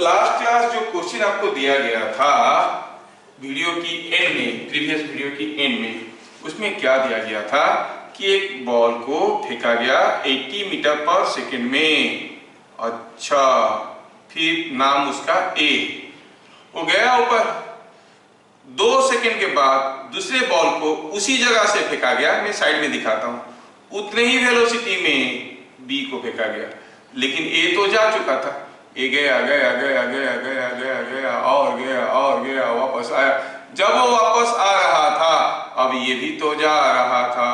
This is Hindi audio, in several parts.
लास्ट क्लास जो क्वेश्चन आपको दिया गया था वीडियो की एंड में, प्रीवियस वीडियो की एंड में, उसमें क्या दिया गया था कि एक बॉल को फेंका गया 80 मीटर पर सेकंड में। अच्छा, फिर नाम उसका ए, वो गया ऊपर, 2 सेकंड के बाद दूसरे बॉल को उसी जगह से फेंका गया, मैं साइड में दिखाता हूं, उतने ही वेलोसिटी में बी को फेंका गया, लेकिन ए तो जा चुका था। ए गया गया गया गया गया गया गया और गया वापस आया। जब वो वापस आ रहा था, अब ये भी तो जा रहा था,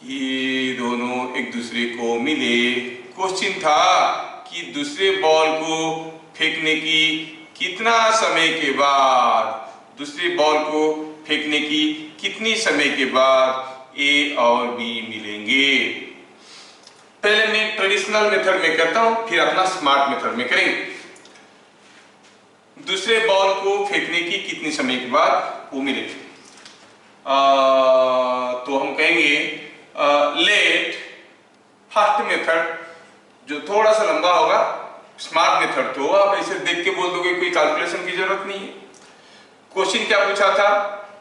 ये दोनों एक दूसरे को मिले। क्वेश्चन था कि दूसरे बॉल को फेंकने की कितना समय के बाद, दूसरे बॉल को फेंकने की कितनी समय के बाद ए और बी मिलेंगे। पहले मैं ट्रेडिशनल मेथड में करता हूं, फिर अपना स्मार्ट मेथड में करेंगे। दूसरे बॉल को फेंकने की कितनी समय के बाद वो मिले, तो हम कहेंगे लेट फर्स्ट मेथड, जो थोड़ा सा लंबा होगा। स्मार्ट मेथड तो आप ऐसे देख के बोल दोगे, कोई कैलकुलेशन की जरूरत नहीं है। क्वेश्चन क्या पूछा था?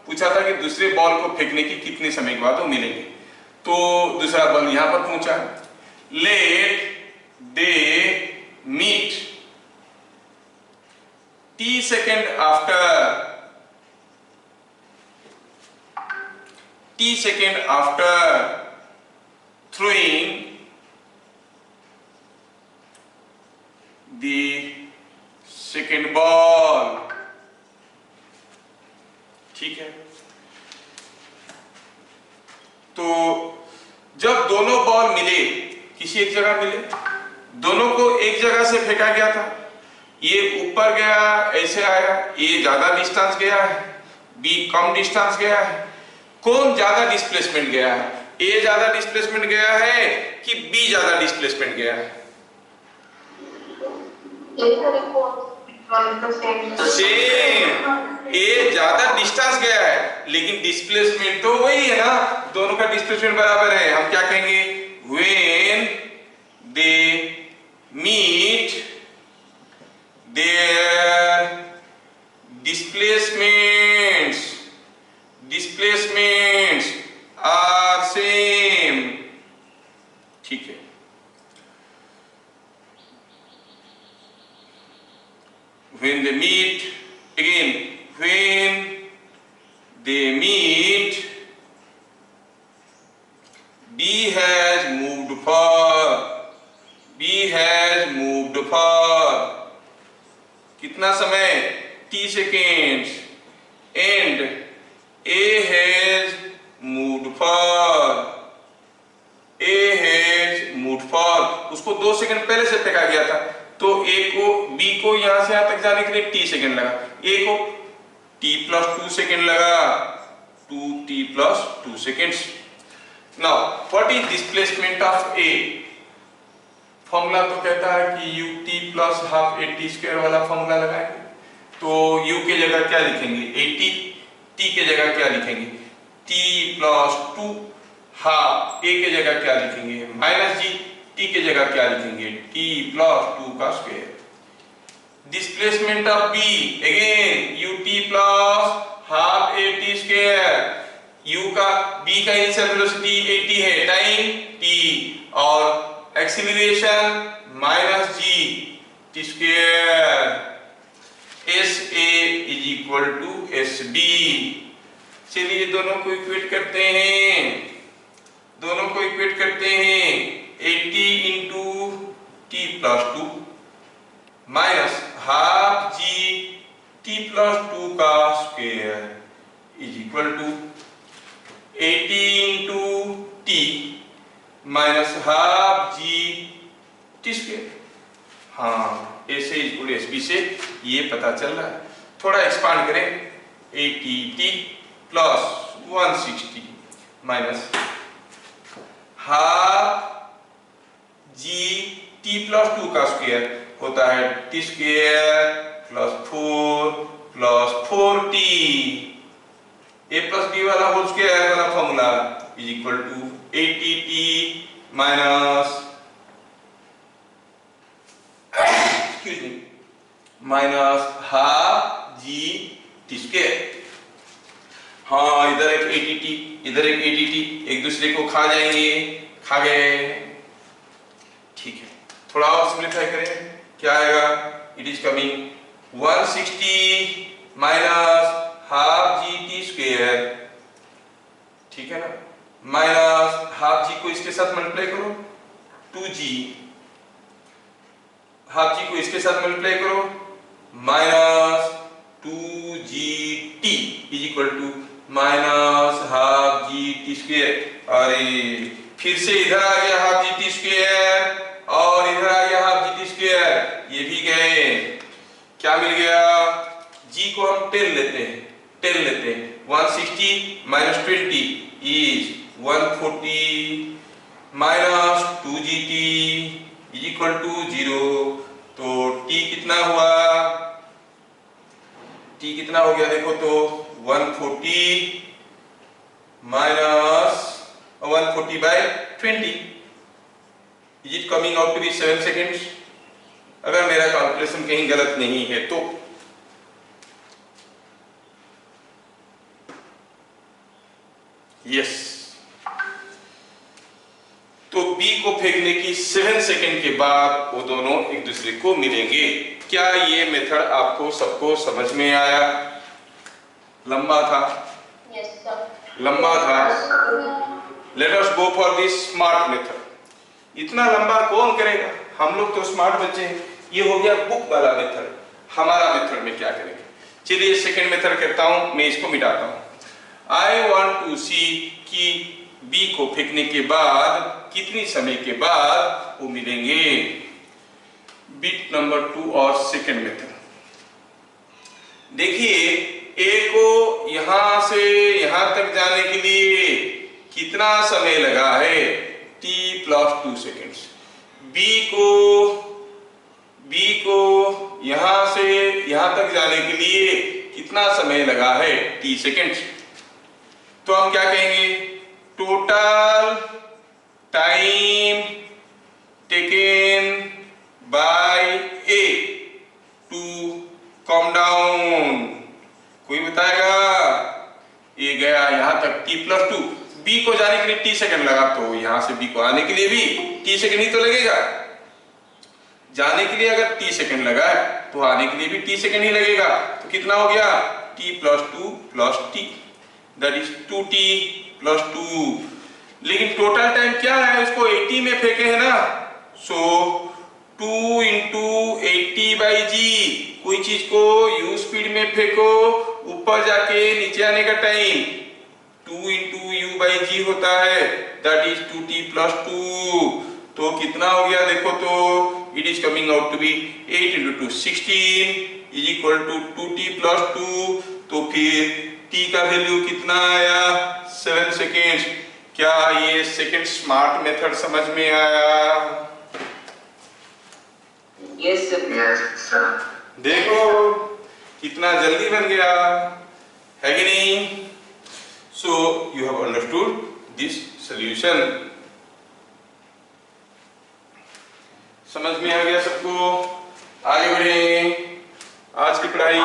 पूछा था कि दूसरे बॉल को फेंकने की कितने समय के बाद वो मिलेंगे। तो दूसरा बॉल यहां पर पहुंचा, let they meet t second after throwing the second ball। ठीक है, तो जब दोनों बॉल मिले, किसी एक जगह मिले, दोनों को एक जगह से फेंका गया था, ये ऊपर गया ऐसे आया, ये ज्यादा डिस्टेंस गया है, बी कम डिस्टेंस गया है। कौन ज्यादा डिस्प्लेसमेंट गया है? ए ज्यादा डिस्प्लेसमेंट गया है कि बी ज्यादा डिस्प्लेसमेंट गया है? सेम, ए ज्यादा डिस्टेंस गया है, लेकिन डिस्प्लेसमेंट तो वही है ना, दोनों का डिस्प्लेसमेंट बराबर है। हम क्या कहेंगे? When they meet their displacements are same। ठीक है, when they meet, again when they meet, B has moved far, कितना समय? t seconds, and A has moved far, उसको 2 सेकंड पहले से फेंका गया था, तो A को, B को यहां से यहां तक जाने के लिए t सेकंड लगा, A को t plus 2 सेकंड लगा, 2t plus 2 seconds। Now what is displacement of A? Formula तो कहता है कि ut plus half at square वाला फॉर्मूला लगाएंगे। तो u के जगह क्या लिखेंगे? 80, t के जगह क्या लिखेंगे? t plus 2 हाफ, a के जगह क्या लिखेंगे? माइनस g, t के जगह क्या लिखेंगे? t plus 2 का square. Displacement of b, again ut plus half at square, u का, b का इनिशियल वेलोसिटी 80 है, टाइम t, और acceleration minus g T square, s A is equal to s B. चलिए दोनों को इक्वेट करते हैं, 80 into t plus 2 minus half जी टी प्लस 2 का square is equal to 80 into t minus half G T square. हाँ, ए से इक्वल एस बी से ये पता चल रहा है। थोड़ा एक्सपांड करें, 80 टी प्लस 160 माइनस हाफ जी टी प्लस 2 का स्क्वायर होता है t square plus 4 t. A plus B वाला होल स्क्वायर वाला formula is equal to 80 t minus excuse me, minus half G T square. हाँ, इधर एक एटीटी, इधर एक एटीटी, एक दूसरे को खा जाएंगे, खा गए। ठीक है, थोड़ा और सिंप्लीफाई करें, क्या आएगा? It is coming 160 minus half G T square, ठीक है ना, माइनस हाफ जी को इसके साथ मल्टीप्लाई करो 2g, हाफ जी को इसके साथ मल्टीप्लाई करो minus 2gt is equal to minus half G T square. अरे फिर से इधर आ गया हाफ जी टी स्क्वायर और इधर आ गया हाफ जी टी स्क्वायर, ये भी गए। क्या मिल गया? जी को हम 10 लेते हैं, 10 लेते हैं, 160 minus 20 is 140 minus 2gt is equal to 0। तो t कितना हुआ? t कितना हो गया देखो तो 140 minus 140 by 20 is it coming out to be 7 seconds, अगर मेरा कैलकुलेशन कहीं गलत नहीं है तो। यस, तो B को फेंकने की 7 सेकेंड के बाद वो दोनों एक दूसरे को मिलेंगे। क्या ये मेथड आपको सबको समझ में आया? लंबा था? Yes, sir. लंबा था। Let us go for this smart method. इतना लंबा कौन करेगा? हम लोग तो स्मार्ट बच्चे हैं। ये हो गया बुक वाला मेथड। हमारा मेथड में क्या करेंगे? चलिए सेकेंड मेथड करता हूं, मैं इसको मिटाता हूं। आई वॉन्ट टू सी कि B को फेंकने के बाद कितनी समय के बाद वो मिलेंगे। बिट नंबर 2 और सेकेंड मेथड देखिए, A को यहां से यहां तक जाने के लिए कितना समय लगा है? t plus 2 seconds. B को यहां से यहां तक जाने के लिए कितना समय लगा है? t seconds. तो हम क्या कहेंगे? Total time taken by A to come down. कोई बताएगा? ये गया यहां तक t प्लस 2, B को जाने के लिए t सेकंड लगा, तो यहां से B को आने के लिए भी t सेकंड ही तो लगेगा। जाने के लिए अगर t सेकंड लगा है तो आने के लिए भी t सेकंड ही लगेगा। तो कितना हो गया? t plus 2 plus t, that is 2t plus 2। लेकिन टोटल टाइम क्या है? उसको 80 में फेंके है ना, सो 2 इंटू 80/g। कोई चीज को u स्पीड में फेंको, ऊपर जाके नीचे आने का टाइम 2 इंटू u/g होता है, दैट इज 2t प्लस 2। तो कितना हो गया देखो तो, it is coming out to be 8 into 2 16 is equal to 2t plus 2। तो फिर t का वैल्यू कितना आया? 7 सेकेंड्स। क्या ये सेकेंड स्मार्ट मेथड समझ में आया? Yes, sir. Yes, sir. देखो कितना जल्दी बन गया है कि नहीं? So you have understood this solution. समझ में आ गया सबको? आगे बढ़े आज की पढ़ाई।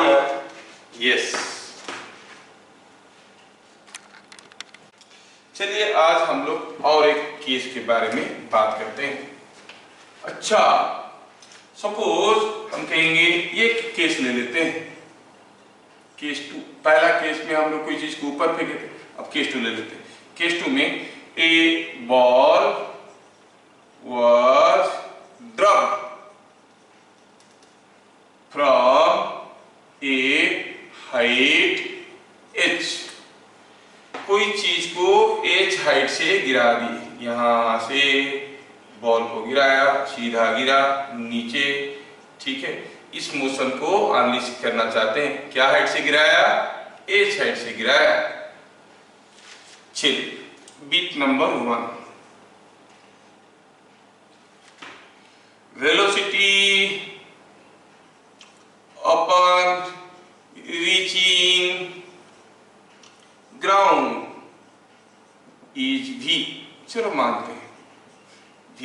यस, चलिए आज हम लोग और एक केस के बारे में बात करते हैं। अच्छा, सपोज हम कहेंगे, ये केस ले लेते हैं, केस 2। पहला केस में हम लोग कोई चीज को ऊपर फेंके थे, अब केस 2 ले लेते हैं। केस 2 में a ball was dropped from a height h। कोई चीज को h हाइट से गिरा दी, यहां से बॉल को गिराया, सीधा गिरा नीचे, ठीक है। इस मोशन को एनालिसिस करना चाहते हैं। क्या हाइट से गिराया? h हाइट से गिराया। चलिए bit number 1, velocity upon reaching ground is v। चलो मानते हैं v,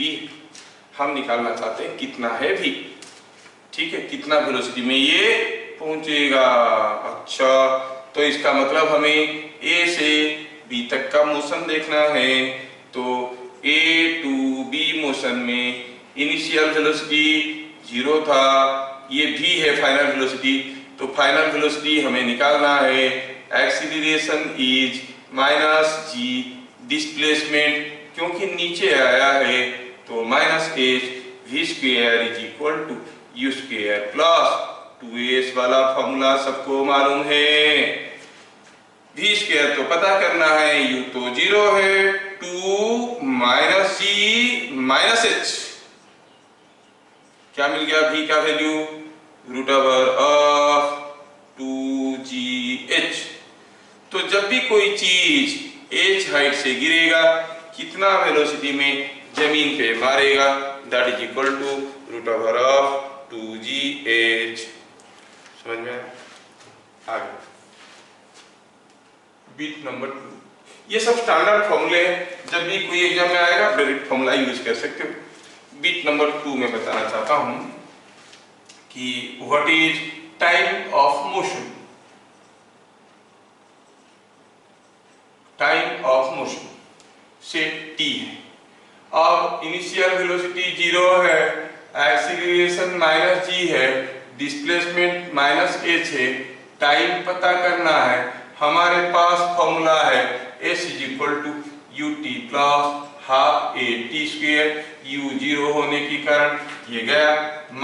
हम निकालना चाहते हैं कितना है v, ठीक है, कितना वेलोसिटी में ये पहुंचेगा। अच्छा, तो इसका मतलब हमें ए से बी तक का मोशन देखना है। तो ए टू बी मोशन में इनिशियल वेलोसिटी 0 था, ये भी है फाइनल वेलोसिटी। तो फाइनल वेलोसिटी हमें निकालना है। Acceleration is minus g displacement, क्योंकि नीचे आया है तो minus h v square is equal to u square plus 2s वाला फॉर्मूला सबको मालूम है। वी स्क्वायर तो पता करना है, यू तो 0 है, 2 माइनस जी माइनस एच, क्या मिल गया v का वैल्यू √ऑफ 2gh। तो जब भी कोई चीज h हाइट से गिरेगा कितना वेलोसिटी में जमीन पे मारेगा, दैट इज इक्वल टू √ऑफ 2gh। समझ में आगे बीट नंबर 2। ये सब स्टैंडर्ड फॉर्मूले हैं, जब भी कोई एग्जाम में आएगा डायरेक्ट फॉर्मूला यूज कर सकते हो। बीट नंबर 2 में बताना चाहता हूं कि what is time of motion. Time of motion से t है। अब इनिशियल वेलोसिटी 0 है, एक्सीलरेशन माइनस जी है, डिस्प्लेसमेंट माइनस एच है, टाइम पता करना है। हमारे पास फॉर्मूला है s is equal to u t plus half a t square, u 0 होने के कारण ये गया,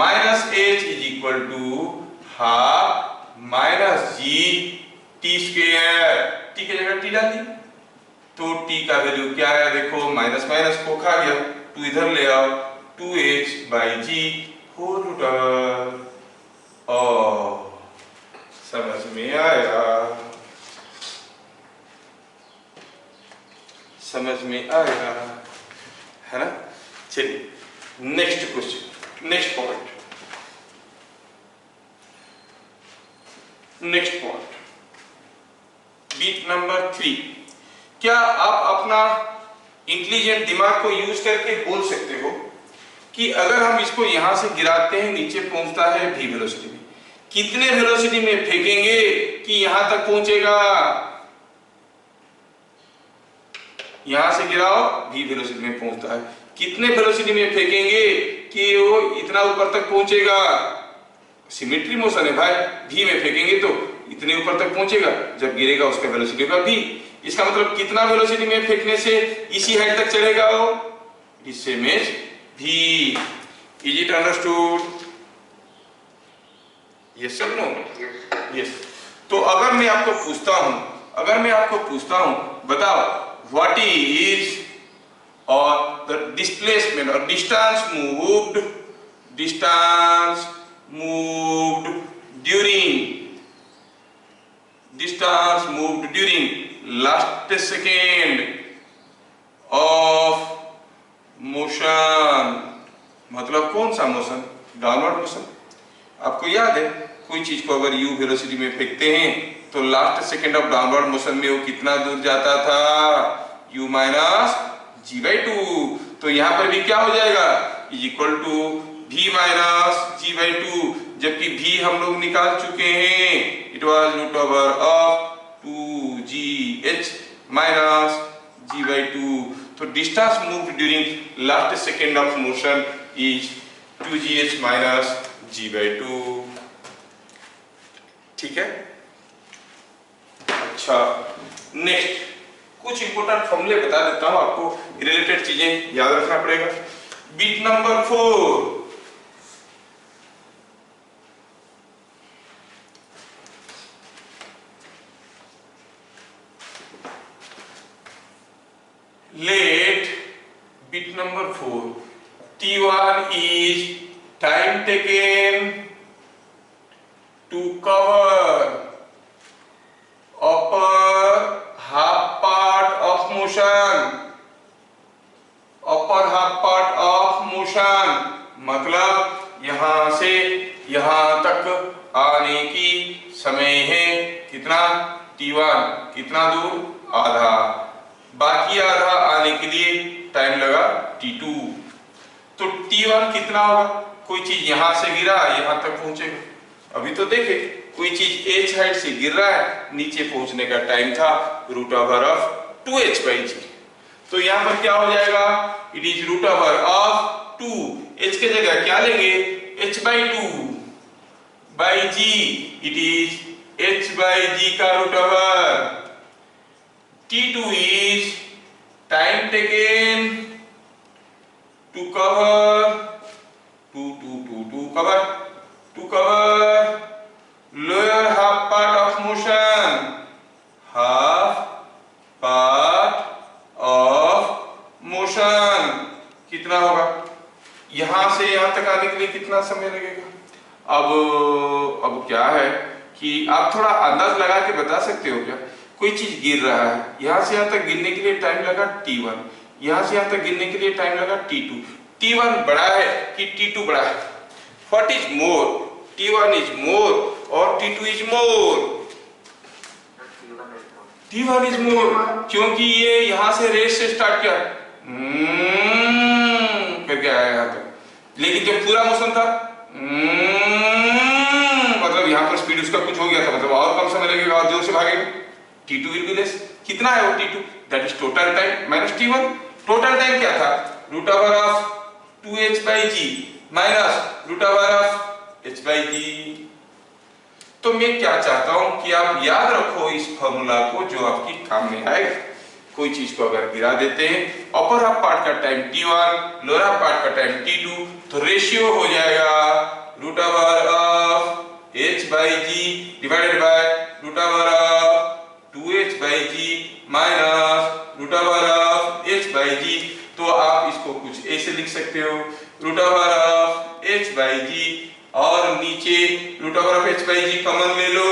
minus h is equal to half minus g T square, t की जगह टी डाल दी तो टी का वैल्यू क्या है, देखो माइनस माइनस को खा गया, 2 इधर ले आओ, 2h by ji whole root. समझ में आया, समझ में आया है ना। चलिए next question, next point, next point bit number 3। क्या आप अपना इंटेलिजेंट दिमाग को यूज करके बोल सकते हो कि अगर हम इसको यहां से गिराते हैं नीचे पहुंचता है v वेलोसिटी में, कितने वेलोसिटी में फेंकेंगे कि यहां तक पहुंचेगा। यहां से गिराओ v वेलोसिटी में पहुंचता है, कितने वेलोसिटी में फेंकेंगे कि वो इतना ऊपर तक पहुंचेगा। सिमेट्री मोशन है भाई, v में फेंकेंगे तो इतने ऊपर तक पहुंचेगा, जब गिरेगा उसका वेलोसिटी होगा v। इसका मतलब कितना वेलोसिटी में फेंकने से इसी हाइट तक चढ़ेगा वो, इस same as v। Is it understood? Yes और नो? यस। तो अगर मैं आपको पूछता हूं बताओ व्हाट इज और द डिस्प्लेसमेंट और distance moved during last second of motion, मतलब कौन सा मोशन, डाउनवर्ड मोशन। आपको याद है कोई चीज को अगर u वेलोसिटी में फेंकते हैं तो last second of downward motion में वो कितना दूर जाता था, u माइनस g/2। तो यहां पर भी क्या हो जाएगा, is equal to v minus g/2, जबकि v हम लोग निकाल चुके हैं, it was √of 2gh minus g/2। तो distance moved during last second of motion is 2gh minus g/2। ठीक है। अच्छा नेक्स्ट कुछ इंपोर्टेंट फॉर्मूले बता देता हूं आपको, रिलेटेड चीजें याद रखना पड़ेगा। Bit number 4, let bit number 4 t1 is time taken to cover upper half part of motion, upper half part of motion मतलब यहां से यहां तक आने की समय है कितना, t1, कितना दूर, आधा, बाकी आधा आने के लिए टाइम लगा t2। तो t1 कितना होगा, कोई चीज यहां से गिरा यहां तक पहुंचेगा। अभी तो देखे कोई चीज h हाइट से गिर रहा है, नीचे पहुंचने का टाइम था रूट ओवर ऑफ 2h/g। तो यहां पर क्या हो जाएगा, it is root over of 2, h के जगह क्या लेंगे h/2 by g, it is h/g का root over. t2 is time taken to cover lower half part of motion, कितना होगा, यहां से यहां तक आने के लिए कितना समय लगेगा। अब क्या है कि आप थोड़ा अंदाज लगा के बता सकते हो क्या, कोई चीज गिर रहा है, यहां से यहां तक गिरने के लिए टाइम लगा t1, यहां से यहां तक गिरने के लिए टाइम लगा t2। t1 बड़ा है कि t2 बड़ा है, what is more, t1 is more और t2 is more, t1 is more, क्योंकि ये यहां से रेस से स्टार्ट किया करके आया यहां तक, लेकिन जब पूरा मोशन था मतलब यहां पर स्पीड उसका कुछ हो गया था, मतलब और कम समय लगेगा और जोर से भागेगा, t2 विल बी लेस। कितना है वो t2, that is total time minus t1। Total time क्या था, root over of 2h/g minus root over of h/g। तो मैं क्या चाहता हूं कि आप याद रखो इस फॉर्मूला को जो आपकी काम में आएगा। कोई चीज को अगर गिरा देते हैं, अपर हाफ पार्ट का time t1, lower half part का टाइम t2, तो रेशियो हो जाएगा root over of h/g divided by root over of 2h/g minus root over of h/g। तो आप इसको कुछ ऐसे लिख सकते हो, रूट ओवर ऑफ h/g और नीचे root over of h/g common ले लो,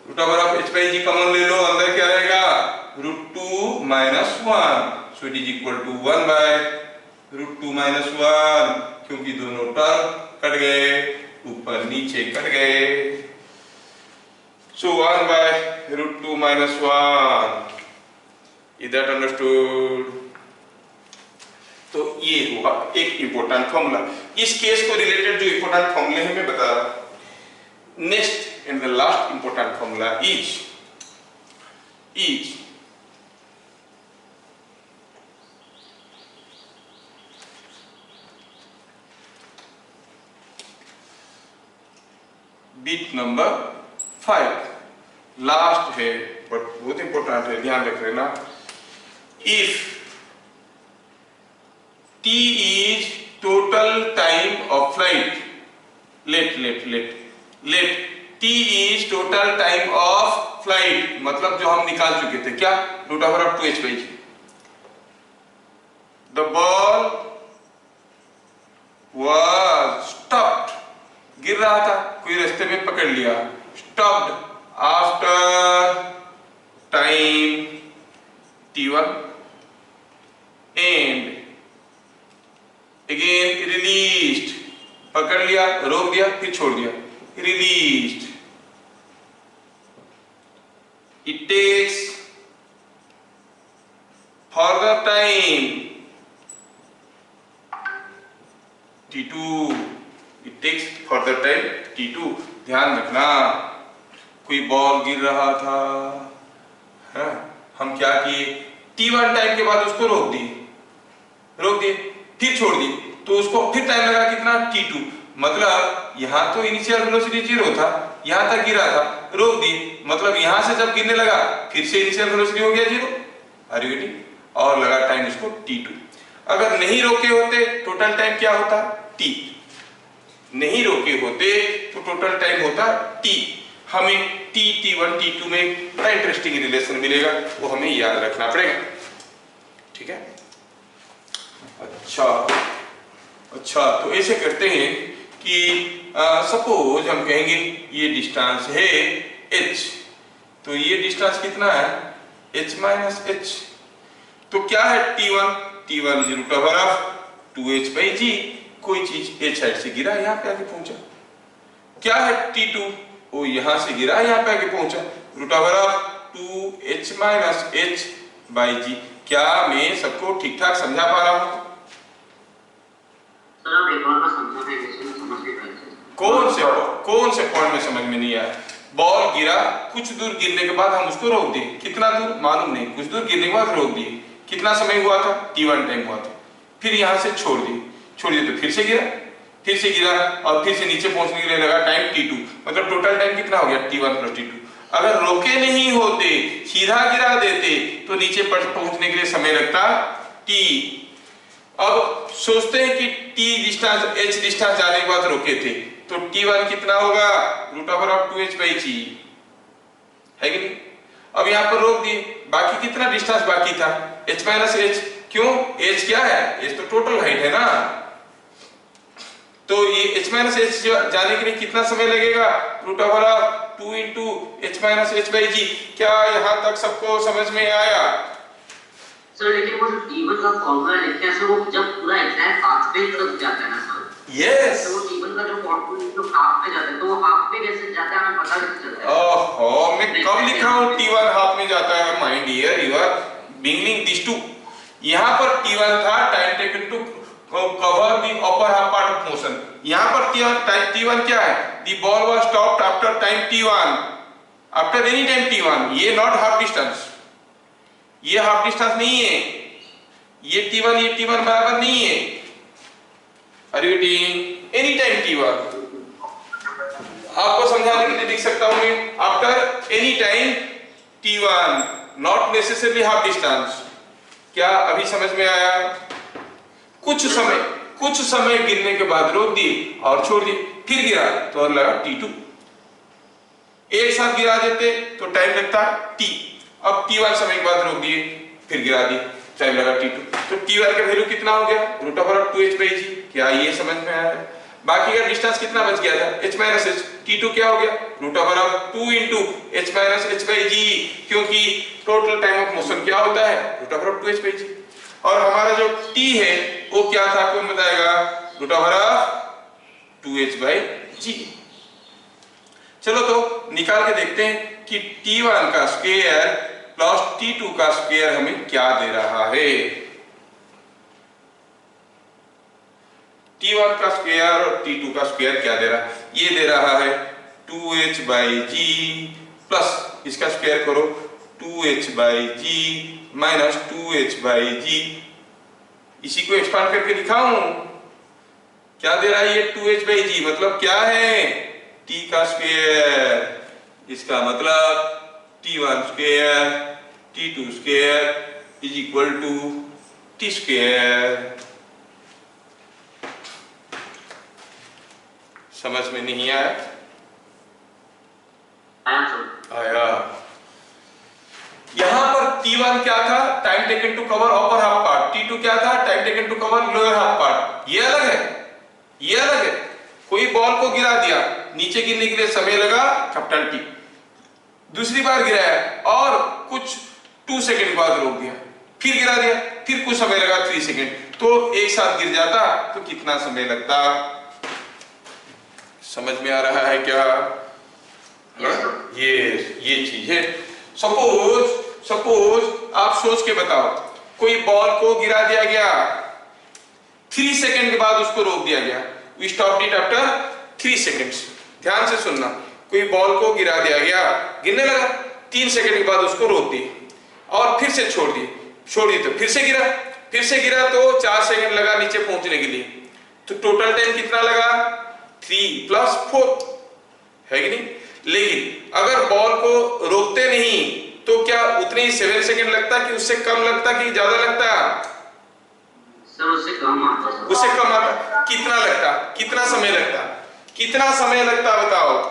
root over of h/g common ले लो, अंदर क्या रहेगा √2 - 1, so it is equal to 1 by √2 - 1, क्योंकि दोनों टर्म कट गए, ऊपर नीचे कट गए, so 1 by √2 - 1। Is that understood. तो ये हुआ एक इंपॉर्टेंट फॉर्मूला। इस केस को रिलेटेड जो इंपॉर्टेंट फॉर्मूले हैं मैं बता रहा हूं। Next and the last important formula is bit number 5, last है बट बहुत इंपॉर्टेंट है, ध्यान रख लेना। If t is total time of flight, let t is total time of flight, मतलब जो हम निकाल चुके थे क्या, root over of 2h/g। the ball was stopped, गिर रहा था, कोई रास्ते में पकड़ लिया, stopped after time t1 and again released, पकड़ लिया, रोक दिया, फिर छोड़ दिया, released। it takes further time t2, it takes further time t2। ध्यान रखना, कोई बॉल गिर रहा था, है? हम क्या किए, t1 टाइम के बाद उसको रोक दिए, फिर छोड़ दी, तो उसको फिर टाइम लगा कितना t2, मतलब यहां तो इनिशियल वेलोसिटी 0 था, यहां तक गिरा था, रोक दी, मतलब यहां से जब गिरने लगा फिर से इनिशियल वेलोसिटी हो गया 0, आर यू गेटिंग, और लगा टाइम इसको t2। अगर नहीं रोके होते टोटल टाइम क्या होता t, नहीं रोके होते तो टोटल टाइम होता t। हमें t1 t2 में बड़ा इंटरेस्टिंग रिलेशन मिलेगा, वो हमें याद रखना पड़ेगा, ठीक है। अच्छा तो ऐसे करते हैं कि सपोज हम कहेंगे ये डिस्टेंस है h, तो ये डिस्टेंस कितना है h - h, तो क्या है t1 is root over of 2h/g, कोई चीज h हाइट से गिरा यहाँ पे आके पहुंचा। क्या है t2, वो यहां से गिरा यहाँ पे आके पहुंचा, root over of 2h - h/g। क्या मैं सबको ठीक ठाक समझा पा रहा हूं? सर आप एक बार समझाना है, मुझे समझ नहीं पाया। कौन से पॉइंट में समझ में नहीं आया? बॉल गिरा, कुछ दूर गिरने के बाद हम उसको रोक दिए, कितना दूर मालूम नहीं, कुछ दूर गिरने के बाद रोक दिए, कितना समय हुआ था? t1 टाइम हुआ था। फिर यहाँ से छोड़ दिए तो फिर से गिरा और फिर से नीचे पहुंचने के लिए लगा टाइम t2, मतलब टोटल टाइम कितना हो गया? t1 + t2। अगर रोके नहीं होते, सीधा गिरा देते तो नीचे पहुंचने के लिए समय लगता t। अब सोचते हैं कि t डिस्टेंस h डिस्टेंस जाने के बाद रोके थे, तो t1 कितना होगा? √2h/g, है कि नहीं? अब यहाँ पर रोक दिए, बाकी कितना डिस्टेंस बाकी था? h - h। क्यों? h क्या है? h तो टोटल हाइट है ना, तो ये h - h जाने के लिए कितना समय लगेगा? √2 × h - h/g। क्या यहाँ तक सबको समझ में आया? सर लेकिन वो जो t1 का फॉर्मूला है कैसे, वो जब पूरा एग्जैक्ट हाफ पे तक जाता है ना सर? यस, तो वो t1 का जो फॉर्मूला जो हाफ पे जाता है, तो वो हाफ पे कैसे जाता है हमें पता नहीं चलता है। ओहो, मैं कब लिखा हूँ t1 हाफ में जाता है? My dear, you are mingling this two. यहाँ पर t1 था time taken to cover the upper half part of motion. यहाँ पर t1 क्या है? The ball was stopped after time t1, after any time t1। ये नॉट हाफ डिस्टेंस, ये हाफ डिस्टेंस नहीं है, ये t1 बराबर नहीं है। Are you getting? Any time t1। आपको समझाने के लिए लिख सकता हूं मैं after any time t1, not necessarily half distance. क्या अभी समझ में आया? कुछ समय गिरने के बाद रोक दिए और छोड़ दिए, फिर गिरा तो लगा t2। एक साथ गिरा देते तो टाइम लगता t। अब t1 समय के बाद रोक दिए, फिर गिरा दिए, टाइम लगा t2। तो t1 का वैल्यू कितना हो गया? √2h/g। क्या ये समझ में आया? बाकी का डिस्टेंस कितना बच गया था? h - h। t2 क्या हो गया? √2 × h - h/g, क्योंकि टोटल टाइम ऑफ मोशन क्या होता है? √2h/g। और हमारा जो t है वो क्या था? कौन बताएगा? √2h/g। चलो तो निकाल के देखते हैं कि t1 का स्क्वायर प्लस t2 का स्क्वायर हमें क्या दे रहा है। t1 का स्क्वायर और t2 का स्क्वायर क्या दे रहा है? ये दे रहा है 2h/g प्लस इसका स्क्वायर करो 2h/g माइनस 2h/g। इसी को एक्सपांड करके दिखाऊं, क्या दे रहा है ये 2h/g? मतलब क्या है? t का स्क्वायर। इसका मतलब t1 square t2 square is equal to t square. समझ में नहीं आया? आया। यहां पर t1 क्या था? Time taken to cover upper half part. t2 क्या था? Time taken to cover lower half part. ये अलग है, ये अलग है। कोई बॉल को गिरा दिया, नीचे गिरने के लिए समय लगा कैपिटल T, दूसरी बार गिराया और कुछ 2 सेकंड बाद रोक दिया, फिर गिरा दिया, फिर कुछ समय लगा 3 सेकंड, तो एक साथ गिर जाता तो कितना समय लगता? समझ में आ रहा है क्या? ये चीज है। सपोज आप सोच के बताओ, कोई बॉल को गिरा दिया गया, 3 सेकंड के बाद उसको रोक दिया गया। We stopped it after 3 seconds। ध्यान से सुनना, कोई बॉल को गिरा दिया गया, गिरने लगा, 3 सेकंड के बाद उसको रोक दिए और फिर से छोड़ दिए तो फिर से गिरा तो 4 सेकंड लगा नीचे पहुंचने के लिए, तो टोटल टाइम कितना लगा? 3 + 4, है कि नहीं? लेकिन अगर बॉल को रोकते नहीं तो क्या उतने ही 7 सेकंड लगता कि उससे कम लगता कि ज्यादा लगता? सर उससे कम आता। कितना लगता? कितना समय लगता बताओ?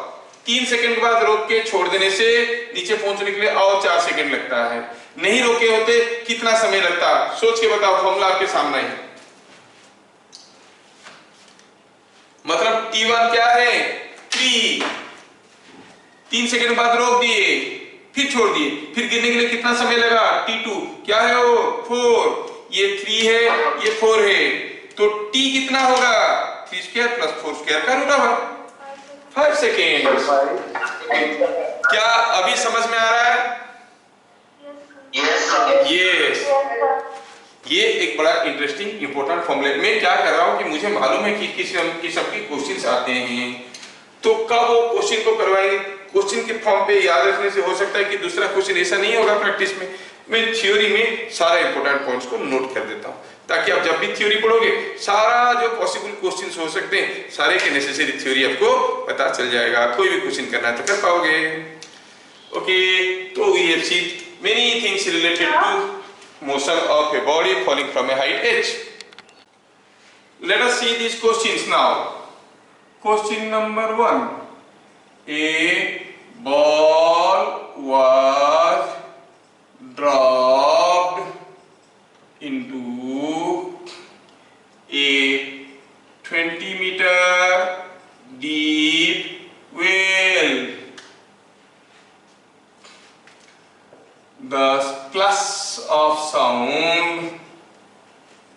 3 सेकंड के बाद रोक के छोड़ देने से नीचे पहुंचने के लिए और 4 सेकंड लगता है। नहीं रोके होते कितना समय लगता? सोच के बताओ, फॉर्मूला आपके सामने है। मतलब t1 क्या है? 3 सेकंड बाद रोक दिए, फिर छोड़ दिए, फिर गिरने के लिए कितना समय लगा? t2 क्या है वो? 4। ये 3 है, ये 4 है, तो t कितना होगा? 3 स्क्वायर प्लस 4 स्क्वायर का रूट 5 सेकेंड। क्या अभी समझ में आ रहा है? यस। ये एक बड़ा इंटरेस्टिंग इंपॉर्टेंट फॉर्मूला। मैं क्या कर रहा हूँ कि मुझे मालूम है कि किस सबके क्वेश्चंस आते हैं, तो कब वो क्वेश्चन को करवाएंगे, क्वेश्चन के फॉर्म पे याद रखने से हो सकता है कि दूसरा क्वेश्चन ऐसा नहीं होगा प्रैक्टिस में। मैं थ्योरी में सारा इंपॉर्टेंट पॉइंट्स को नोट कर देता हूँ, ताकि आप जब भी थ्योरी पढ़ोगे सारा जो पॉसिबल क्वेश्चंस हो सकते हैं सारे के नेसेसरी थ्योरी आपको पता चल जाएगा, कोई भी क्वेश्चन करना है तो कर पाओगे। ओके, तो we have seen many things related to motion of a body falling from a height h. Let us see these questions now. Question number 1. A ball was dropped into a 20-meter deep well. The splash of sound,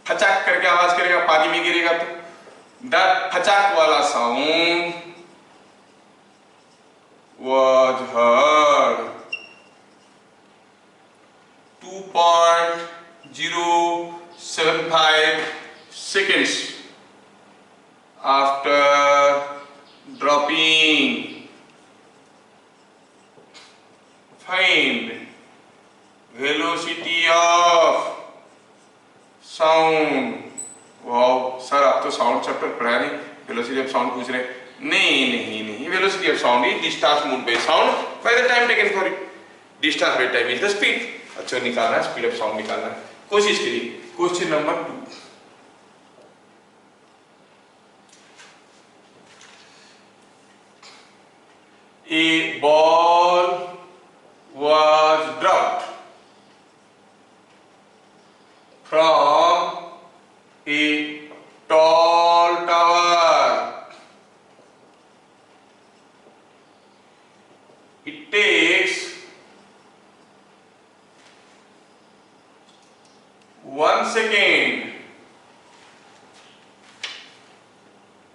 फचाक करके आवाज करेगा, पानी में गिरेगा तो द फचाक वाला sound was heard 2.075 seconds after dropping. Find velocity of sound. Wow sir, आप तो साउंड चैप्टर पढ़ा नहीं, वेलोसिटी ऑफ साउंड पूछ रहे? नहीं, velocity of sound is distance moved by sound by the time taken for it. Distance by time is the speed. अच्छा, निकालना है स्पीड ऑफ साउंड, निकालना है, कोशिश करिए। Question number 2. A ball was dropped from a tall tower. It takes 1 second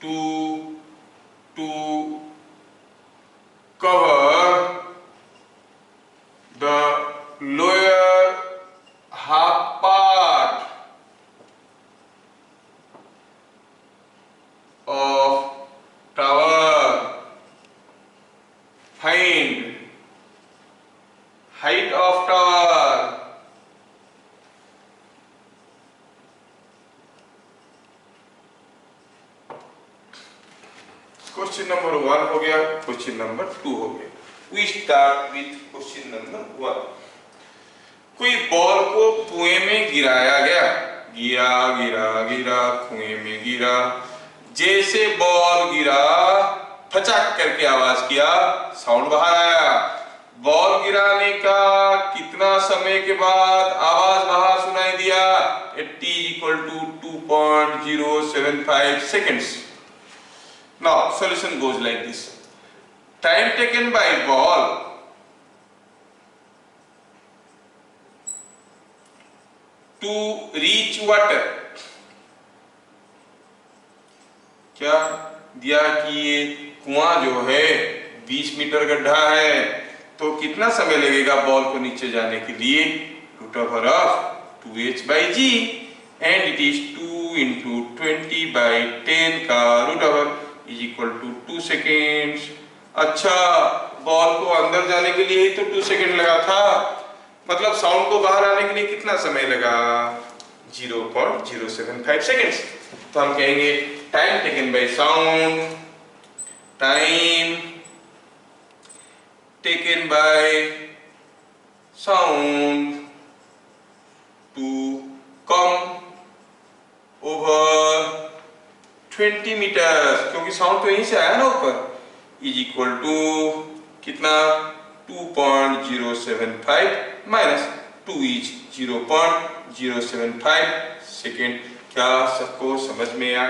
to cover the lower half part of tower. Find height of tower. Question number 1 हो गया, क्वेश्चन नंबर 2 हो गया। We start with question number 1. कोई बॉल को कुएं में गिराया गया, गिरा कुएं में गिरा। जैसे बॉल गिरा फचाक करके आवाज किया, साउंड बाहर आया। बॉल गिराने का कितना समय के बाद आवाज बाहर सुनाई दिया? t = 2.075 seconds. Now solution goes like this. Time taken by ball to reach water. क्या दिया कि ये कुआं जो है 20 मीटर गड्ढा है, तो कितना समय लगेगा बॉल को नीचे जाने के लिए? √2h/g and it is 2 × 20/10 का √2 2 seconds. अच्छा, बॉल को अंदर जाने के लिए ही तो 2 सेकेंड लगा था, मतलब साउंड को बाहर आने के लिए कितना समय लगा? 0.075 seconds. तो हम कहेंगे time taken by sound, time taken by sound to come over 20 metres, क्योंकि साउंड तो यहीं से आया ना ऊपर, इज इक्वल टू कितना? 2.075 माइनस 2 इज 0.075 सेकेंड। क्या सबको समझ में आया?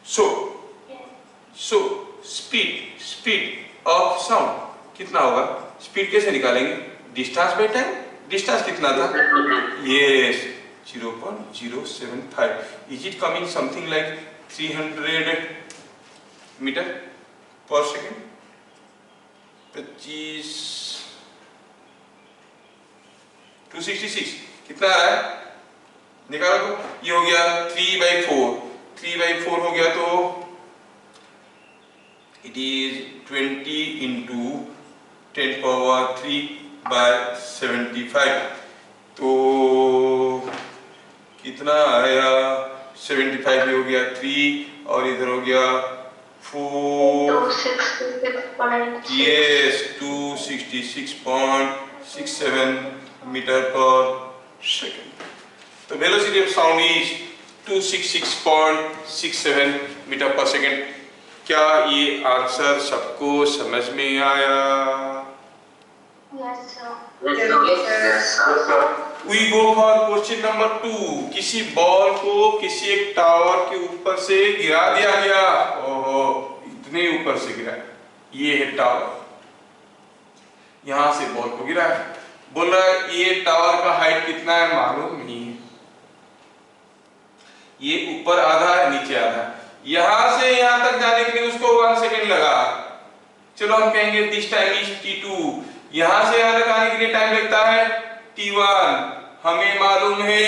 सो स्पीड ऑफ साउंड कितना होगा? स्पीड कैसे निकालेंगे? Distance by time. डिस्टेंस कितना था? Yes, 0.075. Is it coming something like 300 metre per second? 25 266 कितना आ रहा है? निकालो तो ये हो गया 3/4, 3/4 हो गया तो इट इज 20 इंटू 10⁻³ तो कितना आया 75 हो गया 3 और इधर हो गया 4 yes 266.67 मीटर पर सेकेंड। तो velocity of sound is 266.67 metre per second. क्या ये आंसर सबको समझ में आया? Yes, sir. We go for question number 2। किसी बॉल को किसी एक टावर के ऊपर से गिरा दिया गया। ओहो, इतने ऊपर से गिरा। ये है टावर, यहां से बॉल को गिरा है। बोल रहा है ये टावर का हाइट कितना है मालूम नहीं है। ये ऊपर आधा है नीचे आधा है। यहां से यहां तक जाने के लिए उसको 1 सेकेंड लगा। चलो हम कहेंगे दिस टाइम इज t2। यहां से यहां तक आने के लिए टाइम लगता है t1। हमें मालूम है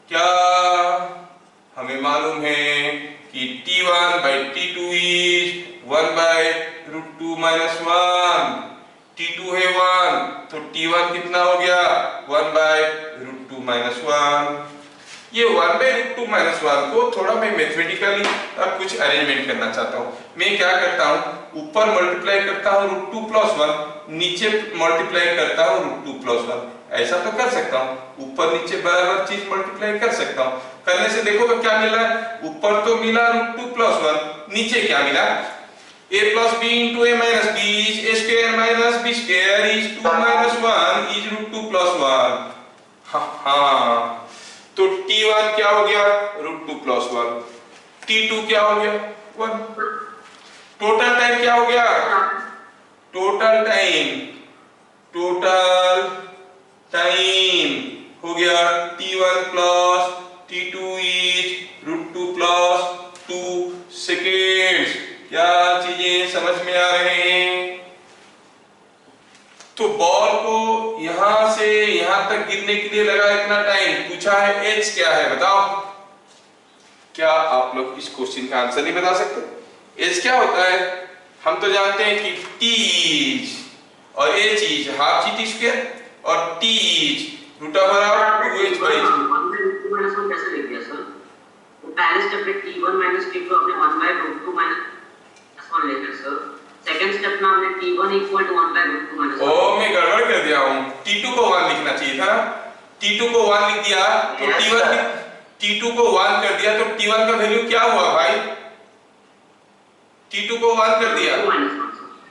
क्या? हमें मालूम है कि t1/t2 इज 1/√2 - 1। t2 है 1 तो t1 कितना हो गया 1/√2 - 1। ये 1/√2 - 1 को थोड़ा मैं मैथमेटिकली कुछ अरेंजमेंट करना चाहता हूँ। मैं क्या करता हूँ, ऊपर मल्टीप्लाई करता हूँ √2 + 1, नीचे मल्टीप्लाई करता हूँ √2 + 1। ऐसा तो कर सकता हूँ, ऊपर नीचे बराबर चीज मल्टीप्लाई कर सकता हूँ। करने से देखो क्या मिला है, ऊपर तो मिला √2 + 1, नीचे क्या मिला a + b * a - b is a² - b² is 2 - 1 is √2 + 1। हाँ तो t1 क्या हो गया √2 + 1, t2 क्या हो गया 1। टोटल टाइम क्या हो गया, टोटल टाइम हो गया t1 + t2 is √2 + 2 सेकेंड्स। क्या चीजें समझ में आ रहे हैं? तो बॉल को यहां से यहां तक गिरने के लिए लगा इतना टाइम। पूछा है h क्या है बताओ। क्या आप लोग इस क्वेश्चन का आंसर नहीं बता सकते? h क्या होता है? हम तो जानते हैं कि t इज और h इज ½ और t इज √2h/2। 1/√2 - 1 कैसे लिख दिया सर? वो पहले स्टेप में t1 - t2 आपने 1/√2 - 1 लिखा सर। सेकंड स्टेप में आपने t1 = 1/√2 - 1। ओ मैं गड़बड़ कर दिया हूं, t2 को 1 लिखना चाहिए था। t2 को 1 लिख दिया तो t2 को 1 कर दिया तो t1 का वैल्यू क्या हुआ भाई? t2 को 1 कर दिया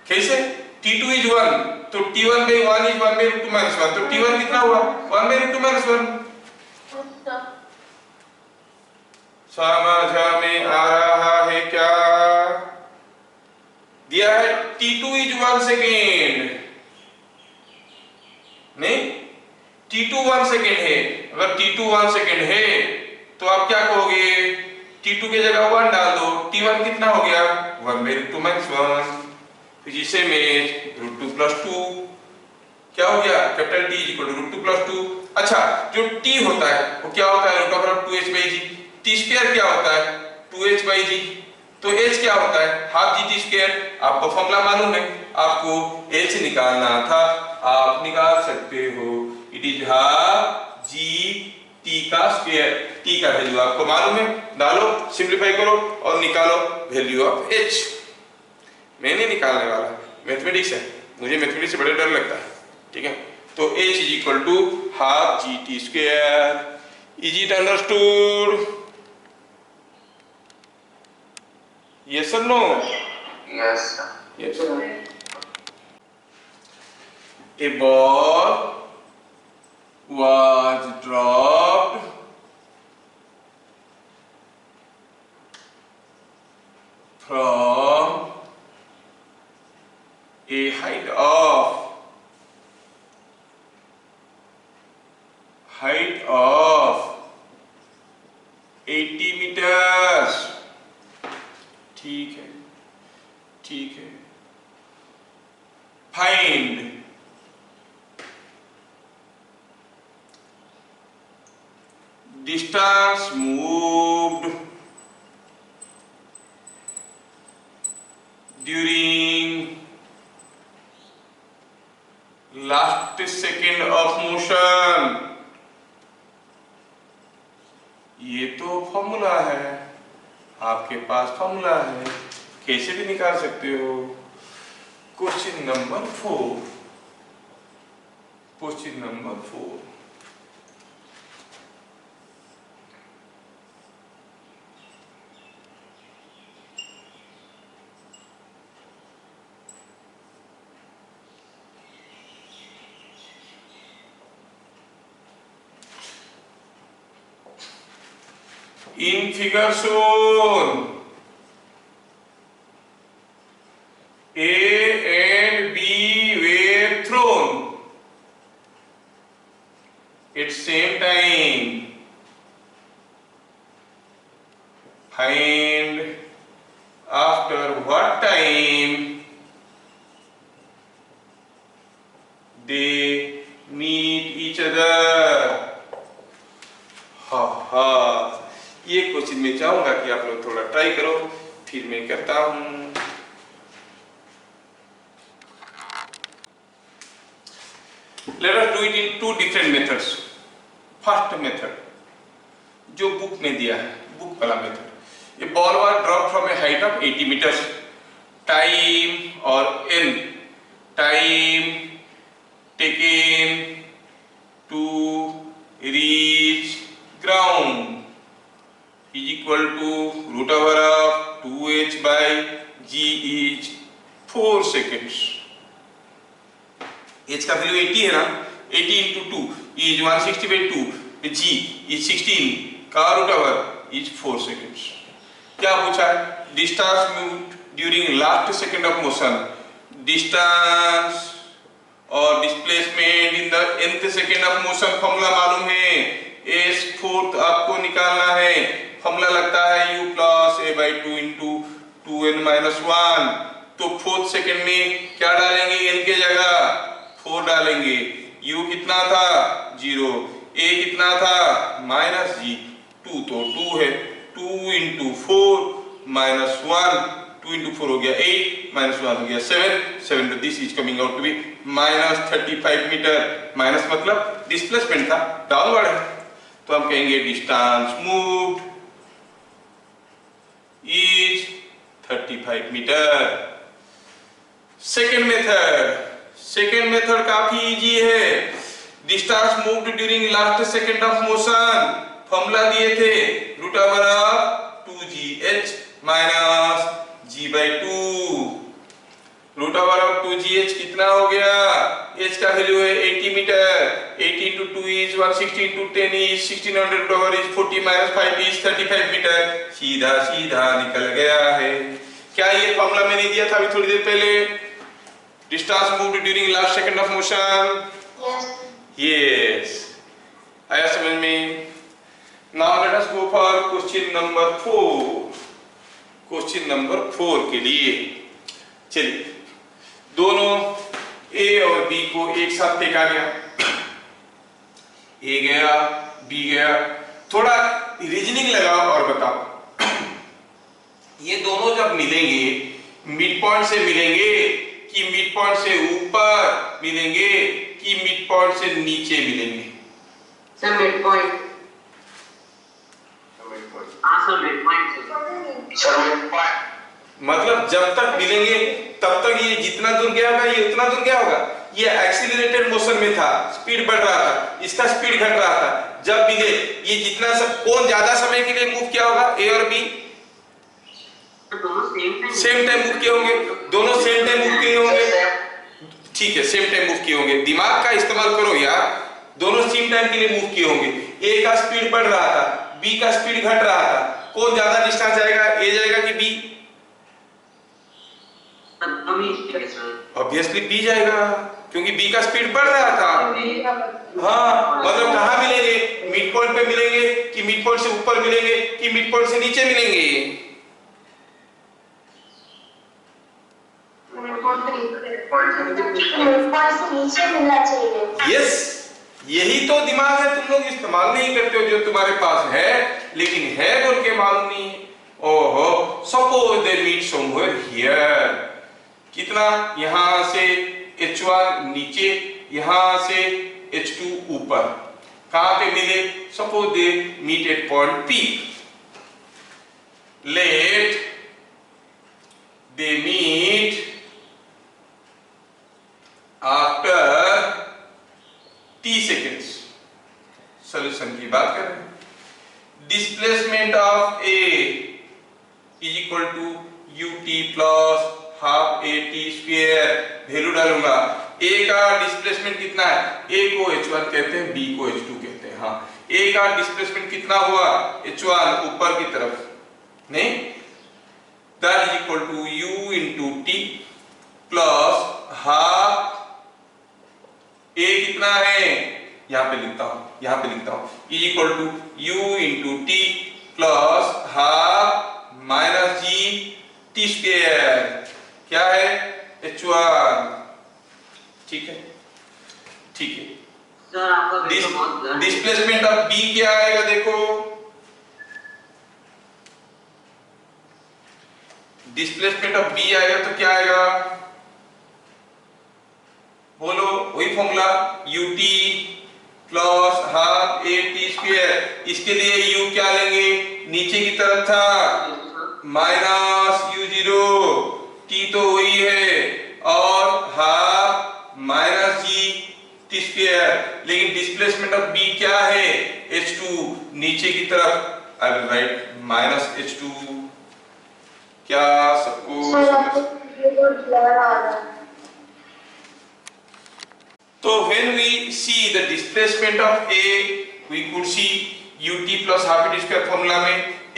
कैसे? t2 इज 1 तो t1/1 इज 1/√2 - 1 तो t1 कितना हुआ 1/√2 - 1। समझ में आ रहा है क्या? दिया है t2 इज 1 सेकेंड, नहीं t2 1 सेकेंड है। अगर t2 1 सेकेंड है तो आप क्या कहोगे, t2 की जगह 1 डाल दो, t1 कितना हो गया 1/√2 - 1। जिसे में √2 + 2 क्या हो गया कैपिटल T = √2 + 2। अच्छा जो t होता है वो क्या होता है √2h/g। t² क्या होता है 2h/g। तो h क्या होता है ½ आपको फॉर्मूला मालूम है, आपको h निकालना था, आप निकाल सकते हो। इट इज ½ g t का वैल्यू आपको मालूम है, डालो सिंपलीफाई करो और निकालो वैल्यू ऑफ h। मैं नहीं निकालने वाला, मैथमेटिक्स है, मुझे मैथमेटिक्स से बड़ा डर लगता है, ठीक है। तो h = ½ gt²। Is it understood? Yes or no? Yes sir. Yes. A ball was dropped from a height of 80 meters। ठीक है find distance moved during last second of motion। ये तो फॉर्मूला है, आपके पास फॉर्मूला है, कैसे भी निकाल सकते हो। Question number 4, question number 4, in figure shown A and B were thrown at same time, find after what time they meet each other। हा, ये क्वेश्चन मैं चाहूंगा कि आप लोग थोड़ा ट्राई करो, फिर मैं करता हूं। Let us do it in two different methods। First method जो बुक में दिया है, बुक वाला मेथड, ये ball was drop from a height of 80 metres, time और एन, time taken to reach ground is equal to root over of 2h by g is 4 seconds। h का वैल्यू 80 है ना, 80 into 2 is 160 by 2, g is 16 का root over is 4 seconds। क्या पूछा है? Distance moved during last second of motion, distance और displacement in the nth second of motion formula मालूम है, s फोर्थ आपको निकालना है, फॉर्मूला लगता है u plus a by 2 into 2n minus 1। तो फोर्थ सेकंड में क्या डालेंगे, n के जगह 4 डालेंगे, u कितना था 0, a कितना था माइनस g, 2 तो 2 है, 2 इंटू 4 माइनस 1, 2 इंटू 4 हो गया 8, माइनस 1 हो गया 7, 7 तो this is coming out to be minus 35 metre. Minus मतलब डिस्प्लेसमेंट था, डाउनवर्ड है, तो हम कहेंगे distance moved is 35 metre. Second method काफी इजी है, distance moved during last second of motion, formula दिए थे root over of 2gh minus g by 2, root over of 2gh कितना हो गया, h का वैल्यू है 80 metre, 80 into 2 is 160 into 10 is 1600 root over is 40 minus 5 is 35 metre. सीधा सीधा निकल गया है। क्या ये फॉर्मूला मैंने दिया था अभी थोड़ी देर पहले, distance moved during last second of motion? Yes, आया समझ में? Now let us go for question number 4। Question number 4 के लिए चलिए, दोनों A और B को एक साथ फेंका गया, A गया B गया, थोड़ा रीजनिंग लगाओ और बताओ, ये दोनों जब मिलेंगे मिड पॉइंट से मिलेंगे कि मिड पॉइंट से ऊपर मिलेंगे कि मिड पॉइंट से नीचे मिलेंगे? Sir mid point. हाँ सर मिड पॉइंट। मतलब जब तक मिलेंगे तब तक ये जितना दूर गया होगा ये उतना दूर गया होगा। ये एक्सीलरेटेड मोशन में था, स्पीड बढ़ रहा था, इसका स्पीड घट रहा था, जब मिले ये जितना कौन ज्यादा समय के लिए मूव किया होगा, ए और बी? सेम टाइम मूव किए होंगे, दोनों सेम टाइम मूव किए होंगे, ठीक है, सेम टाइम मूव किए होंगे। दिमाग का इस्तेमाल करो यार, दोनों सेम टाइम के लिए मूव किए होंगे। ए का स्पीड बढ़ रहा था, बी का स्पीड घट रहा था, कौन ज्यादा डिस्टेंस जाएगा, ए जाएगा कि बी? ऑब्वियसली बी जाएगा, क्योंकि बी का स्पीड बढ़ रहा था। हाँ, मतलब कहाँ मिलेंगे, मिड पॉइंट पे मिलेंगे कि मिड पॉइंट से ऊपर मिलेंगे कि मिड पॉइंट से नीचे मिलेंगे? मिड पॉइंट से नीचे मिलना चाहिए। यस, यही तो दिमाग है, तुम लोग इस्तेमाल नहीं करते हो, जो तुम्हारे पास है लेकिन है बोल के मालूम नहीं है। ओहो, suppose they meet somewhere here, कितना, यहां से H1 नीचे, यहां से H2 ऊपर, कहां पे मिले, suppose they meet at point P, let they meet after T seconds. Solution की बात कर रहे हैं। Displacement of A is equal to ut plus half AT square, value डालूंगा। A का डिस्प्लेसमेंट कितना है, A को H1 कहते हैं, B को H2 कहते हैं। हाँ, A का डिस्प्लेसमेंट कितना हुआ, H1 ऊपर की तरफ, नहीं, that is equal to U into T plus half A कितना है, यहां पे लिखता हूं, is equal to U into T plus half minus G T square, क्या है, H1। ठीक है सर आपका वीडियो बहुत ब्लर है। डिस्प्लेसमेंट ऑफ B क्या आएगा, देखो, डिस्प्लेसमेंट ऑफ B आएगा तो क्या आएगा, बोलो, वही formula, ut plus half AT square. इसके लिए U क्या लेंगे, नीचे की तरफ था, माइनस U0, T तो वही है, और half minus G T square. लेकिन डिस्प्लेसमेंट ऑफ B क्या है, H2, नीचे की तरफ, I will write minus H2। क्या सबको तो when we see the displacement of A, we could see ut plus half AT square formula में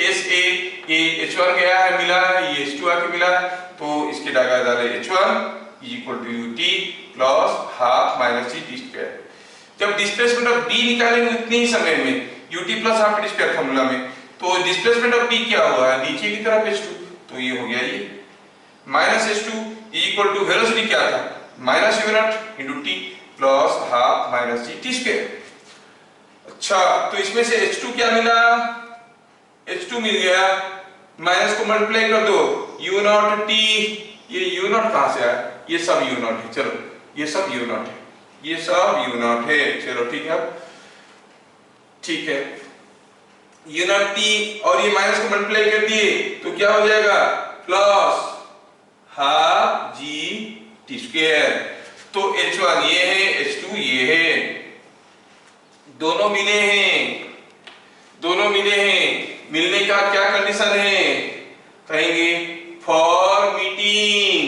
SA, ये H1 गया है, मिला है, ये H2 आके मिला है, तो इसके डागा डाले H1 is equal to ut plus half minus T square। जब डिस्प्लेसमेंट ऑफ B निकालेंगे उतने ही समय में ut plus half AT square formula में, तो डिस्प्लेसमेंट ऑफ B क्या हुआ है, नीचे की तरफ H2, तो ये हो गया, ये minus H2 is equal to velocity क्या था, minus u0 into T plus half minus G T square. अच्छा, तो इसमें से H2 क्या मिला, H2 मिल गया, माइनस को मल्टीप्लाई कर दो, u0 T, ये u0 कहां से आया, ये सब u0 है, चलो ये सब u0 है, ये सब u0 है, चलो ठीक है, ठीक है, u0 T और ये माइनस को मल्टीप्लाई कर दिए तो क्या हो जाएगा, plus half G T square. तो H1 ये है, H2 ये है, दोनों मिले हैं, मिलने का क्या कंडीशन है, कहेंगे for meeting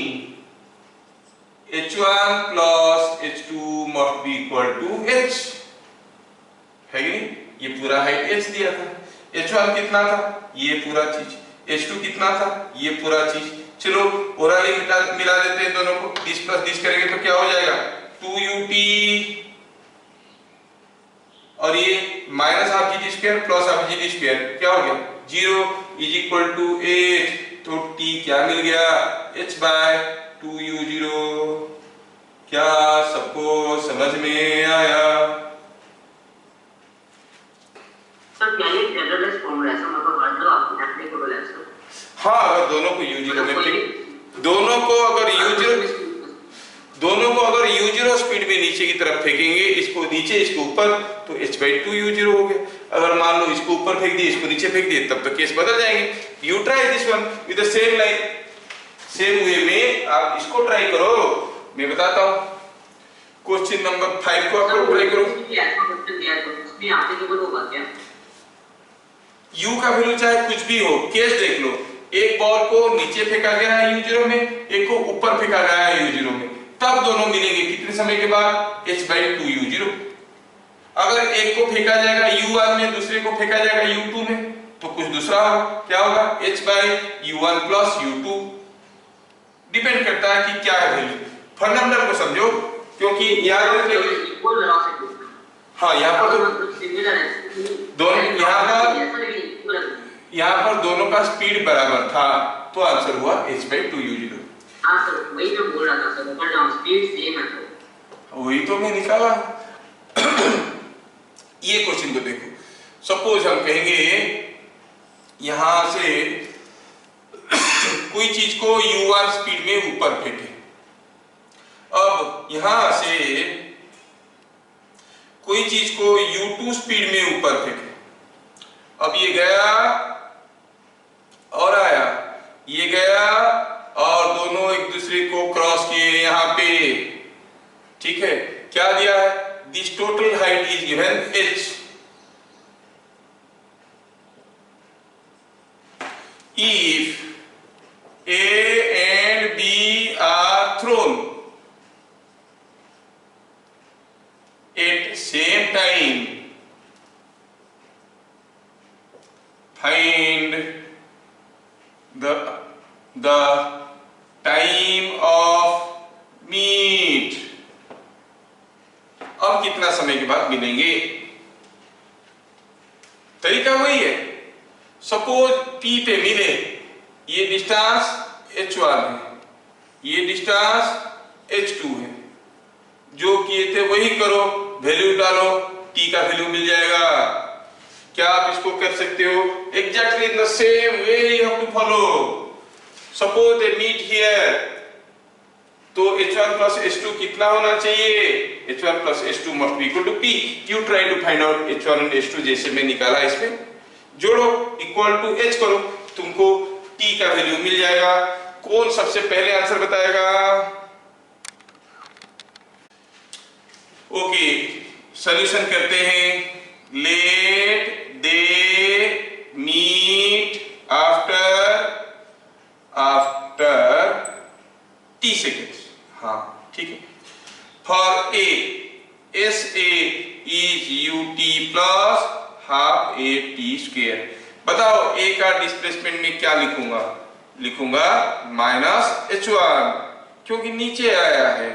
H1 plus H2 must be equal to H, है कि नहीं, ये पूरा हाइट H दिया था, H1 कितना था, ये पूरा चीज, H2 कितना था, ये पूरा चीज। चलो ओरली मिला देते हैं दोनों को, 20 प्लस 20 करेंगे तो क्या हो जाएगा, 2ut और ये minus half G square plus half G square, क्या हो गया, 0 इज इक्वल टू H, तो T क्या मिल गया, H बाय 2u0। क्या सबको समझ में आया? सर क्या ये जनरलाइज फॉर्मूला है, सर मतलब हर जगह एप्लीकेबल है सर? हाँ, अगर दोनों को u0 में फेंक, दोनों को अगर u0 स्पीड में नीचे की तरफ फेंकेंगे, इसको नीचे इसको ऊपर, तो h/2u0 हो गया। अगर मान लो इसको ऊपर फेंक दिए, इसको नीचे फेंक दिए, तब तो केस बदल जाएंगे। You try this one with the same line, same way में आप इसको ट्राई करो, मैं बताता हूं। क्वेश्चन नंबर 5 को आप ट्राई करो। ऐसा क्वेश्चन दिया है तो उसमें एप्लीकेबल होगा क्या? u का वैल्यू चाहे कुछ भी हो, केस देख लो, एक बॉल को नीचे फेंका गया है u0 में, एक को ऊपर फेंका गया है u0 में, तब दोनों मिलेंगे कितने समय के बाद, h/2u0। अगर एक को फेंका जाएगा u1 में, दूसरे को फेंका जाएगा u2 में, तो कुछ दूसरा होगा, क्या होगा, h/u1 प्लस u2। डिपेंड करता है कि क्या है वैल्यू। फंडामेंटल को समझो, क्योंकि याद रखिए, इक्वल वेलोसिटी, हाँ यहाँ पर तो सिमिलर है दोनों, यहाँ पर दोनों का स्पीड बराबर था, तो आंसर हुआ h/2u0। हाँ सर, वही मैं बोल रहा था सर, ऊपर डाउन स्पीड सेम है तो वही तो मैं निकाला। ये क्वेश्चन को देखो, सपोज हम कहेंगे यहां से कोई चीज को u1 स्पीड में ऊपर फेंके। अब यहां से कोई चीज को u2 स्पीड में ऊपर फेंके। अब ये गया और आया, ये गया और दोनों एक दूसरे को क्रॉस किए यहां पे, ठीक है। क्या दिया है? This total height is given h। If A and B are thrown at same time, find the time of meet। अब कितना समय के बाद मिलेंगे? तरीका वही है। सपोज P पे मिले, ये डिस्टेंस h1 है, ये डिस्टेंस h2 है, जो किए थे वही करो, वैल्यू डालो, T का वैल्यू मिल जाएगा। क्या आप इसको कर सकते हो? Exactly in the same way you have to follow. Suppose they meet here, तो h1 plus h2 कितना होना चाहिए? h1 plus h2 must be equal to P। You try to find out h1 and h2 जैसे मैं निकाला, इसमें जोड़ो, इक्वल टू h करो, तुमको T का वैल्यू मिल जाएगा। कौन सबसे पहले आंसर बताएगा? ओके, सॉल्यूशन करते हैं। Let they meet after t seconds. हाँ ठीक है। For a, SA is ut plus half a t square. बताओ a का डिस्प्लेसमेंट में क्या लिखूंगा? लिखूंगा -h1, क्योंकि नीचे आया है।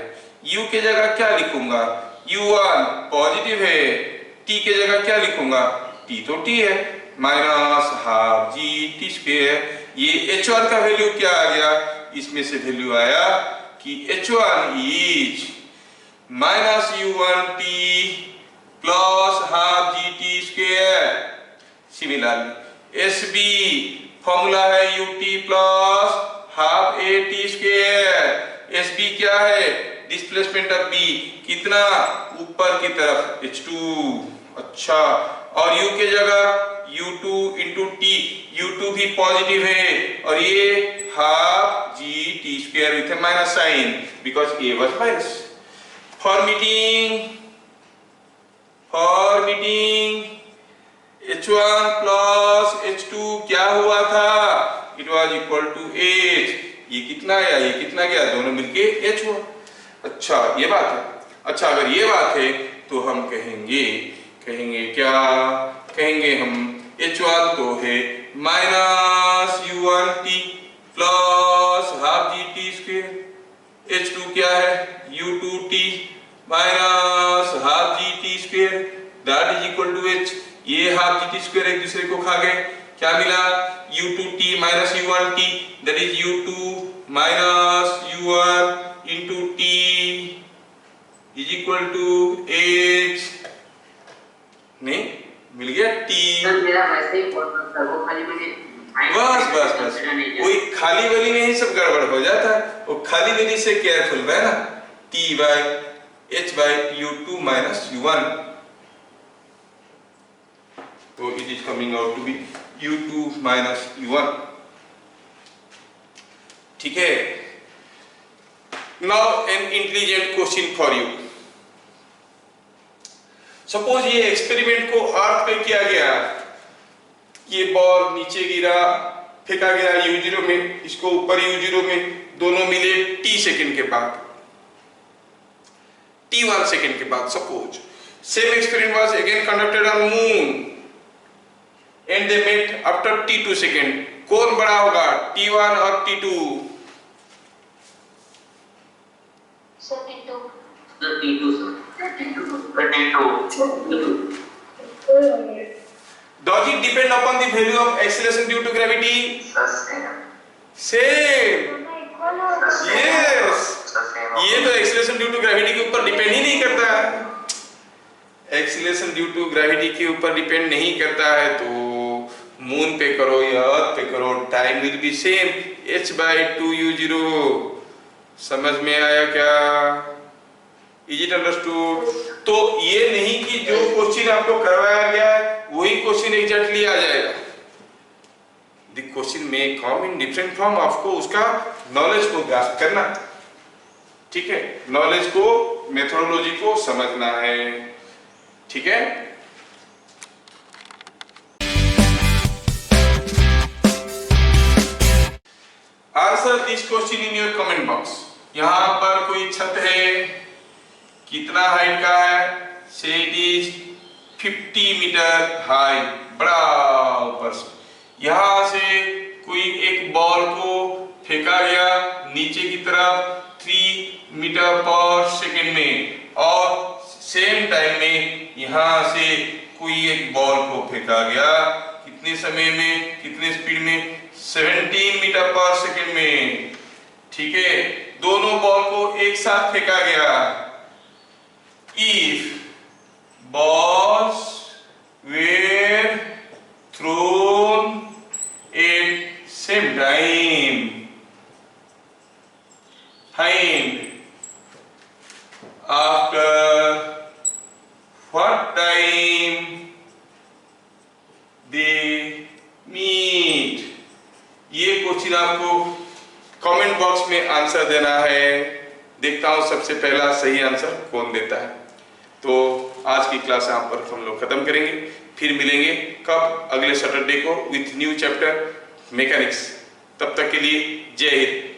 u के जगह क्या लिखूंगा? u1 पॉजिटिव है, t के जगह क्या लिखूंगा? t तो t है, minus half g t square. ये h1 का वैल्यू क्या आ गया? इसमें से वैल्यू आया कि h1 is minus u1t plus half G T square. Similarly SB formula है ut plus half a t square. SB क्या है? डिस्प्लेसमेंट ऑफ B, कितना? ऊपर की तरफ h2। अच्छा, और u के जगह u2 इंटू t, u2 भी पॉजिटिव है, और ये half G T square with minus sign, because a was minus. For meeting h1 plus h2 क्या हुआ था? It was equal to h। ये कितना आया, ये कितना गया? दोनों मिलके h हुआ। अच्छा, ये बात है। अच्छा, अगर ये बात है तो हम कहेंगे क्या? कहेंगे हम h1 तो है minus u1t plus half G T square, h2 क्या है? u2t minus half G T square, that is equal to h। ये हाफ जी टी स्क्वायर एक दूसरे को खा गए, क्या मिला? u2t minus u1t, that is u2 minus u1 into t is equal to h। नहीं मिल गया t। सर मेरा वैसे ही बहुत था, वो खाली मैंने बस वही खाली वाली में ही सब गड़बड़ हो जाता है। वो खाली वाली से केयरफुल है ना, t by h by u2 minus u1, तो it is coming out to be u2 minus u1। ठीक है। Now an intelligent question for you. Suppose ये एक्सपेरिमेंट को अर्थ पे किया गया, ये बॉल नीचे गिरा, फेंका गया u0 में, इसको ऊपर u0 में, दोनों मिले t सेकंड के बाद, t1 सेकंड के बाद। Suppose same experiment was again conducted on moon and they met after t2 second. कौन बड़ा होगा, t1 और t2? T2 Does it depend upon the value of acceleration due to gravity? Same. Yes. ये तो acceleration due to gravity के ऊपर डिपेंड ही नहीं करता। एक्सीलरेशन ड्यू टू ग्रेविटी के ऊपर डिपेंड नहीं करता है तो मून पे करो या अर्थ पे करो, time will be same, h/2u0। समझ में आया क्या? Is it understood? तो ये नहीं कि जो क्वेश्चन आपको करवाया गया है वही क्वेश्चन एग्जैक्टली आ जाएगा। द क्वेश्चन में कम इन डिफरेंट फॉर्म, आपको उसका नॉलेज को ग्रास्प करना, ठीक है, नॉलेज को, मेथोडोलॉजी को समझना है, ठीक है। Answer this question in your comment box. यहां पर कोई छत है, कितना हाइट का है? से इट इज 50 मीटर हाई, बड़ा ऊपर से। यहां से कोई एक बॉल को फेंका गया नीचे की तरफ 3 मीटर पर सेकेंड में, और सेम टाइम में यहां से कोई एक बॉल को फेंका गया कितने समय में, कितने स्पीड में? 17 मीटर पर सेकेंड में, ठीक है। दोनों बॉल को एक साथ फेंका गया। If balls were thrown at same time, find after what time they meet। ये क्वेश्चन आपको कमेंट बॉक्स में आंसर देना है। देखता हूं सबसे पहला सही आंसर कौन देता है। तो आज की क्लास यहाँ पर हम लोग खत्म करेंगे, फिर मिलेंगे कब? अगले सैटरडे को विथ न्यू चैप्टर मैकेनिक्स। तब तक के लिए जय हिंद।